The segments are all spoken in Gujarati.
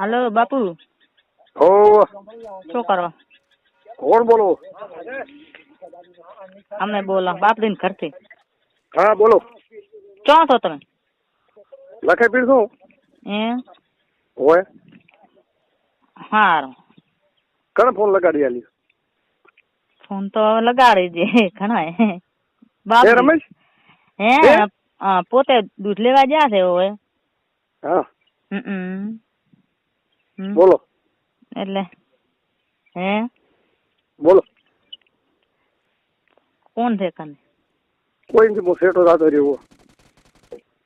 હલો બાપુ, ઓ શું કરો? કોણ બોલો? અમે બોલો બાપડીને ઘરથી. હા બોલો. ચો છો તમે? લખે પીર શું હોય? સારું. કને ફોન લગાડી આલી? ફોન તો લગાડી દે ઘણા હે બાપ રમેશ? હે પોતે દૂધ લેવા ગયા છે હવે. હા હમ. બોલો. એટલે હે બોલો. કોણ છે કને? કોઈ નથી, હું સેટો થતો રહ્યો.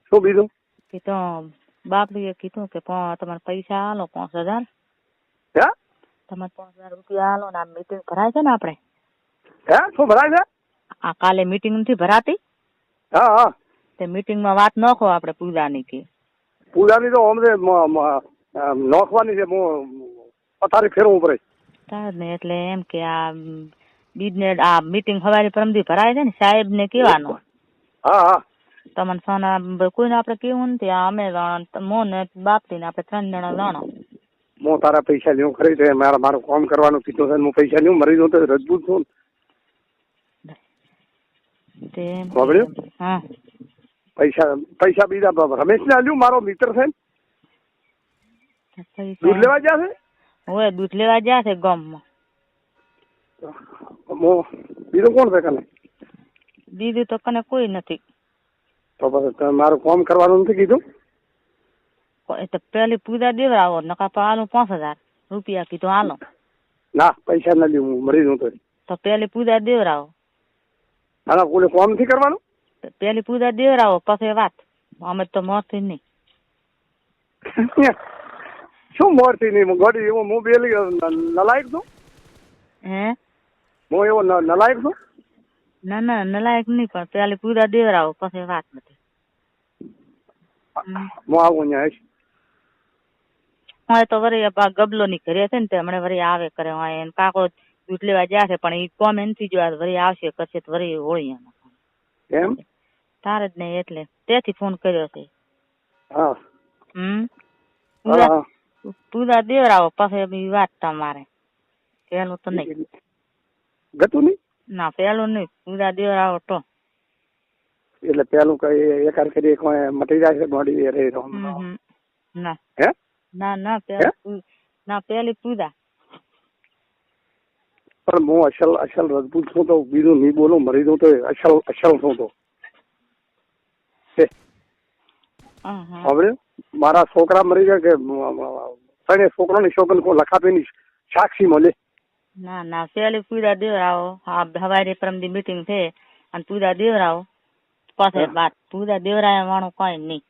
શું બીજું? કીધું બાપડીએ કીધું કે તમારે પૈસા હાલો 5,000. હે તમારે 5,000 રૂપિયા હાલો ને આ મીટિંગ ભરાય છે ને આપણે. હે શું ભરાય છે? આ કાલે મીટિંગ નથી ભરાતી? હા હા. તે મીટિંગમાં વાત નાખો આપણે પૂજાની કે. પૂજાની તો અમને નોખવાની છે. હું પથારી ફેરવું પડે. ને એટલે એમ કે આ બિઝનેસ આ મીટિંગ સવારે પરમદી ભરાય છે ને, સાહેબ ને કહેવાનું. હા હા. તમને સોના કોઈને આપણે કેવું નથી. અમે મોન બાપડી ને આપણે 3 જણા જાણો. હું તારા પૈસા લેવું ખરી છે. મારું કામ કરવાનું કીધું છે. હું પૈસા લેવું મરી દઉં તો રજબૂત છું. હા પૈસા બીજા રમેશ ને આલ્યું, મારો મિત્ર છે. દૂધ લેવા ગયા છે. હવે દૂધ લેવા ગયા છે ગામમાં. બીજું કોણ છે કને? બીજું તો કને કોઈ નથી. તો પછી મારું કામ કરવાનું નથી કીધું? તો પેલી પૂજા દેવડાવો, નકા તો હાલો 5,000 રૂપિયા કીધું હાલો. ના પૈસા ના લેવું, હું મરી દઉં તો પેલી પૂજા દેવડાવો. ના કોઈને કામ નથી કરવાનું. પેલી પૂજા દેવડાવો પછી વાત. અમે તો મળતી નહીં. શું મળતી નહીં? ગોડી એવો હું બેલી નલાયક છું? હે હું એવો નલાયક છું? ના નલાયક નહીં, પણ પેલી પૂજા દેવડાવો પછી વાત નથી. હું આવું અહીંયા. હવે તો વળી ગબલો ની ઘરે છે ને, તે હમણાં વળી આવે કરે. એને કાકો દૂધ લેવા ગયા છે, પણ એ કોમ એનથી જો વળી આવશે કરશે તો વળી હોળી એમ તારે જ નહીં. એટલે તેથી ફોન કર્યો છે. હા પૂજા દેવડાવો પછી વાત તમારે. પેલું તો નહીં ગતું નહીં. ના પેલું નહીં, પૂજા દેવડાવો તો. એટલે પેલું કઈ એકાર કરી કોઈ મટી જાય છે બોડી રે ના હે ના પેલી પૂજા. પણ હું અસલ રજપૂત છું તો બીજું નહીં બોલું, મરી દઉં તો અસલ છું તો. હવે મારા છોકરા મરી ગયા કે છોકરાની છોકરી કોઈ લખાપીની સાક્ષી મળે. ના પેલી પૂજા દેવડાવો. હા સવારે પરમદી મીટિંગ છે અને પૂજા દેવડાવો પછી વાત. પૂજા દેવરાયા વાળું કઈ નહીં.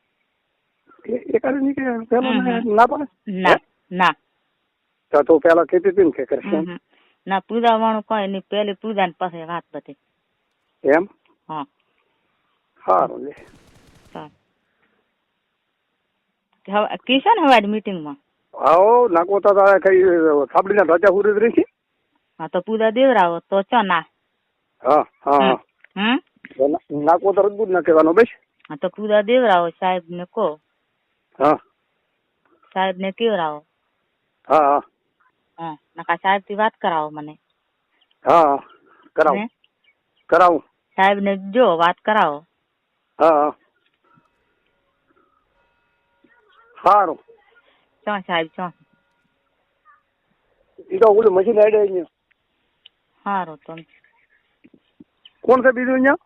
ના તો પેલા કેતી હતી ને કે કરશે. ના પૂજા વાળું કઈ નહીં. પેલી પૂજા ને પછી વાત બધી. એમ હા સારું લે. કિશન હવારી મીટિંગ માં આવો નાખોતા તારે કઈ થાબડી ના રાજા હુરી રહી છે. હા તો પૂજા દેવરાવો તો ચો ના. હા નાખો તો રજબૂત ના કહેવાનો બસ. હા તો પૂજા દેવરાવો. સાહેબ ને કહો. હા સાહેબ ને કેવરાવો. હા નકા સાહેબ થી વાત કરાવો મને. હા કરાવું. સાહેબ ને જો વાત કરાવો. હા સારું. ચો સાહેબ ચો. એ તો ઓલું મશીન આડે અહીંયા. સારું તો કોણ છે બીજું અહીંયા?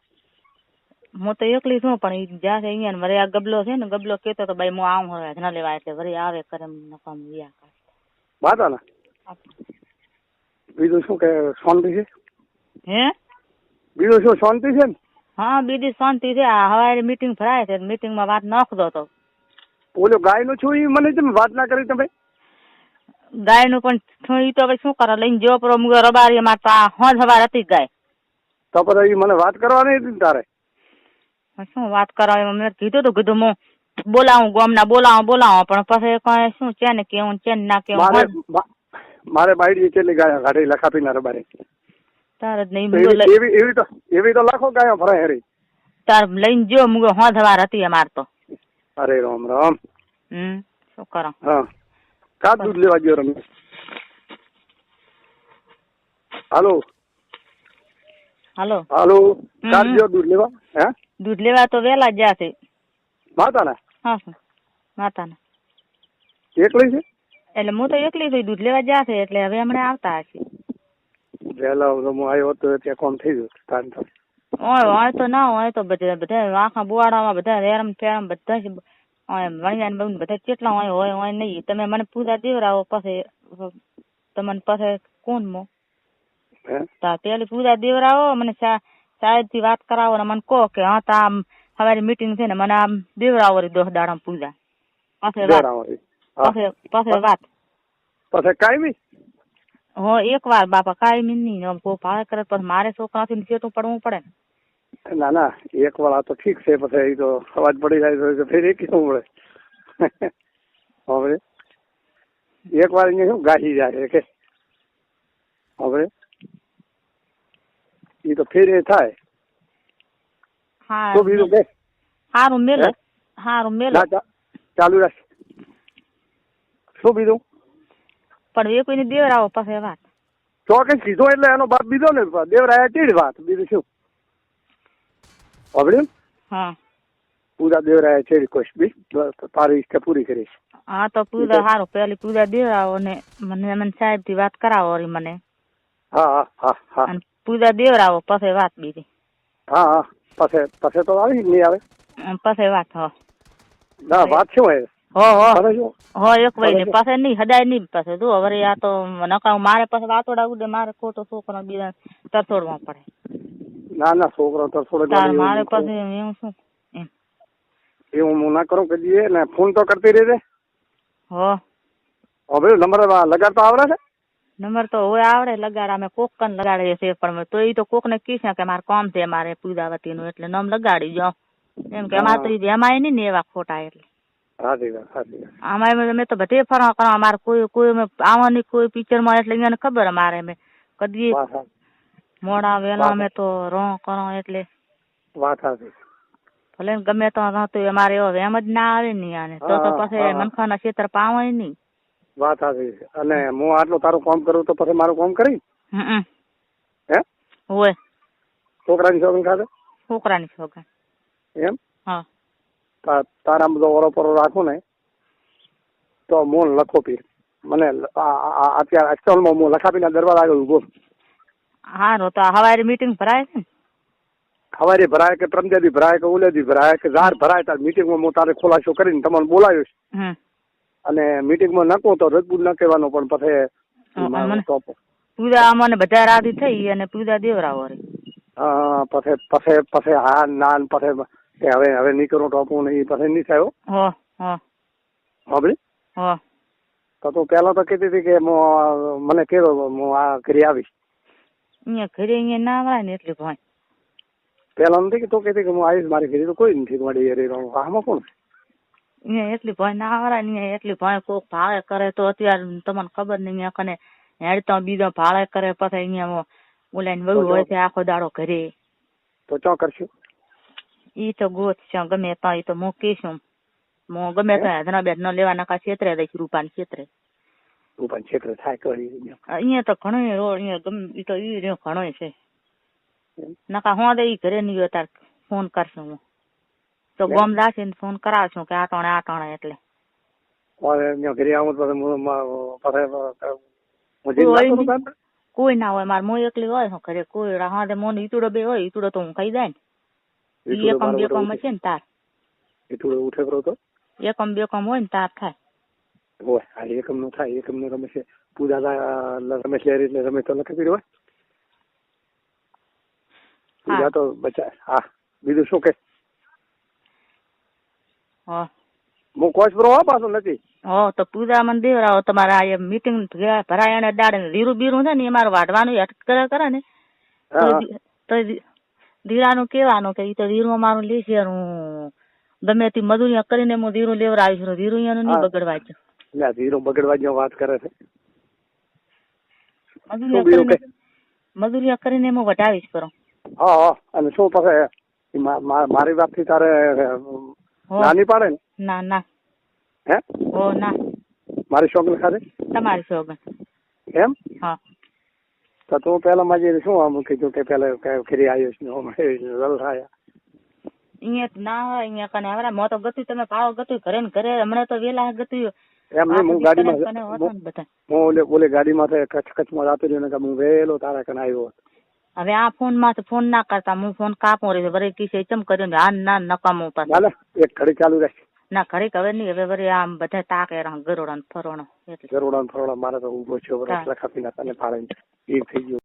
હું તો એકલી છું, પણ એ જ્યાં છે અહીંયા વરે આ ગબલો છે ને, ગબલો કેતો તો ભાઈ હું આવું હવે ન લેવા, એટલે વરી આવે કરે નકામ વ્યા. વાતા ને બીજું શું કે શાંતિ છે? હે બીજું શું શાંતિ છે ને? હા બીજી શાંતિ છે. આ હવારે મીટિંગ ભરાય છે, મીટિંગ માં વાત નાખતો હતો. ઓલો ગાય નું છું એ મને તમે વાત ના કરી તમે? ગાય નું પણ ઈ તો હવે શું કરે, લઈને જો પર રબારી માં હવાર હતી ગાય. તો પછી મને વાત કરવાની હતી તારે. શું વાત કરાવે? મેં કીધું હું બોલાવું ગામના બોલાવો પણ પછી કઈ શું છે ને કેવું છે ને ના કેવું. મારે બાઈડી કેટલી ગાય ગાડી લખાપી ના રબારી. તાર જ નહીં એવી તો લાખો ગાયો ભરાય હરી. તાર લઈને જો મુગો હવાર હતી અમાર તો. અરે રામ રામ. શું કરો? હા કા દૂધ લેવા ગયો રમેશ? હાલો હાલો હાલો, કા ગયો દૂધ લેવા? હે, દૂધ લેવા તો વેલા ગયા છે. માતાના? હા સર, માતાના. એકલી છે? એટલે હું તો એકલી થઈ, દૂધ લેવા ગયા છે એટલે હવે હમણાં આવતા હશે. વહેલા હું આવ્યો તો ત્યાં કોમ થઈ ગયું. હોય તો ના હોય તો બધા આખા બુવાડામાં બધા રેરમ ફેરમ બધા જ વણિયાને બહુ બધા કેટલા હોય નહીં. તમે મને પૂજા દેવરાવો પછી તમને પછી કોણ મો પેલી પૂજા દેવરાવો, મને સાહેબ થી વાત કરાવો ને મને કહો કે હા તા સવારે મીટિંગ છે ને મને આમ દેવરાવો 10 દાડા પૂજા પછી વાત પછી કાયમી હો એક વાર બાપા કાયમી નહીં ભાડે કરે પછી મારે છોકરાથી સેટું પડવું પડે ને. ના ના, એક વાળા તો ઠીક છે, પછી એ તો અવાજ પડી જાય તો ફેર એક શું મળે. હવે એક વાર અહીંયા શું ગાડી જાય કે હવે એ તો ફેર એ થાય. હા બીજું કે સારું મેલો ચાલુ રાખ. શું બીજું? પણ એ કોઈને દેવરાવો પછી વાત ચોક્કસ કીધો એટલે એનો બાપ બીજો ને દેવરાયા ચીડ વાત, બીજું શું હવે? હા, પૂજા દેવરાયા ચીડ કોશ બી તારી ઈચ્છા પૂરી કરીશ. હા તો પૂજા સારું, પેલી પૂજા દેવરાવો ને મને સાહેબ થી વાત કરાવો મને. હા હા હા, પૂજા દેવરાવો પછી વાત બીજી. હા હા, પછી તો આવી નહીં આવે પછી વાત. હો ના, વાત શું હોય? હો એક ભાઈ ને પાસે નહીં હદાય નહીં પાસે જો હવે આ તો નકા મારે પાસે વાતોડા ઉડે, મારે ખોટો છોકરો બીજા તરછોડવા પડે. ના ના, છોકરો તરછોડે મારે પાસે એવું શું એવું હું ના કરું કદી ને. ફોન તો કરતી રહેજે. હો હવે નંબર લગાડતા આવડે છે? નંબર તો હોય આવડે લગાડ, અમે કોક કન લગાડીએ છીએ પણ તો એ તો કોક ને કીશ કે મારે કામ છે મારે પૂજાવતી નું એટલે નમ લગાડી જાઓ એમ કે અમારે તો એમાં નહીં ને એવા ખોટા એટલે. આમાં મેં તો બધે ફરવા કરવા અમારે કોઈ આવવાની કોઈ પિક્ચર માં એટલે અહીંયા ખબર અમારે અમે કદી મોડા વેલા અમે તો રો કરો એટલે ભલે ગમે તો અમારે એવો એમ જ ના આવે ને આને તો પછી મનખાના ક્ષેત્ર પાવાય નહીં. વાત સાચી છે. અને હું આટલું તારું કામ કરું તો પછી મારું કામ કરી હે હોય છોકરાની શોખન ખાતે છોકરાની શોખન એમ. હા, તારા બધો ઓરો રાખું ને તો મોન લખો પી મને અત્યારે એક્ચ્યુઅલમાં હું લખાપીના દરવાજા આગળ ઉભો. હારું તો હવારે મીટિંગ ભરાય છે ને? હવારે ભરાય કે પ્રમદેદી ભરાય કે ઉલેદી ભરાય કે જાર ભરાય તાર મીટિંગમાં હું તારે ખુલાસો કરીને તમને બોલાવીશ. અને મીટિંગમાં નકો તો રજબૂત ન કહેવાનો પણ પછી પૂજા અમને બધા રાજી થઈ અને પૂજા દેવરાવો રે. હા, પછી હા ના પછી હવે નહીં કરું ટોપું નહીં પછી નહીં થયો. હા તો પેલા તો કહેતી હતી કે મને કેવો હું આ ઘરે આવીશ. અહીંયા ઘરે અહીંયા ના આવે ને એટલે ભાઈ પેલા નથી કે તો કહેતી કે હું આવીશ મારી ઘરે તો કોઈ નથી મારી આમાં કોણ અહીંયા એટલી ભાઈ ના આવે ને એટલી ભાઈ કોક ભાડે કરે તો અત્યારે તમને ખબર નહીં અહીંયા કને હેડતા બીજો ભાડે કરે પછી અહીંયા બોલાઈને વહુ હોય છે આખો દાડો ઘરે તો ચો કરશું ઈ તો ગોત છે ગમે ત્યાં ઈ તો મૂકીશું હું ગમે ત્યાં હજના બેડ ન લેવા નકા ક્ષેત્રે રહીશ રૂપાની ક્ષેત્રે થાય કરી અહીંયા તો ઘણો રોડ અહીંયા ગમે ઈ તો ઈ રહ્યો ઘણો છે નકા હું દે ઈ ઘરે નહીં તાર ફોન કરશું હું તો ગોમ દાસીને ફોન કરાવશું કે આટણે એટલે ઘરે આવું કોઈ ના હોય મારે મોં એકલી હોય ઘરે કોઈ હા મોન ઈતુડો બે હોય ઈતુડો તો હું ખાઈ જાય ને એકમ બેકમ છે ને તાર ઈતુડો ઉઠે કરો તો એકમ બેકમ હોય ને તાર થાય હોય એકમ નું થાય એકમ નું રમેશ પૂજા રમેશ લે એટલે રમેશ તો લખી હોય પૂજા તો બચા. હા બીજું શું કે હું કોચ પ્રો પાછો નથી તો પૂજા મને દેવરાવો તમારે આ મીટિંગ ભરાય એને દાડે ધીરું બીરું છે ને એ મારે વાઢવાનું અટક કરે ને તો ધીરાનું કેવાનું કે ઈ તો ધીરું અમારું લેશે હું ગમે તે મજૂરી કરીને હું ધીરું લેવડાવીશ ધીરું એનું નહીં બગડવા જ ધીરું બગડવા વાત કરે છે મજૂરી કરીને હું વટાવીશ કરો. હા અને શું પછી મારી વાત થી તારે નાની પાડે ને ના ના હે ઓ ના મારી શોખ ખાતે તમારી સોગન. એમ હા તો તું પેલા માજી શું આમ કીધું કે પેલા ફરી આવ્યો છું રલ થાય અહીંયા ના હોય અહીંયા કને હવે મો તો ગતું તમે પાવો ગતું ઘરે ને ઘરે હમણાં તો વેલા ગતું એમ નહીં હું ગાડીમાં હું ઓલે ગાડીમાં કચ્છમાં જતો રહ્યો ને હું વહેલો તારા કને આવ્યો હવે આ ફોન માં ફોન ના કરતા હું ફોન કાપો રે વરે કિસે ચમ કર્યો ને આ ના નકામો પાસે ચાલે એક ઘડી ચાલુ રહે ના ઘરે હવે નહીં હવે વરે આમ બધા તાકે ગરોડા ને ફરોણો એટલે ગરોડા ફરોડા મારે તો ઉભો છે રસલા ખાપી ના તને ફાળે એ થઈ ગયું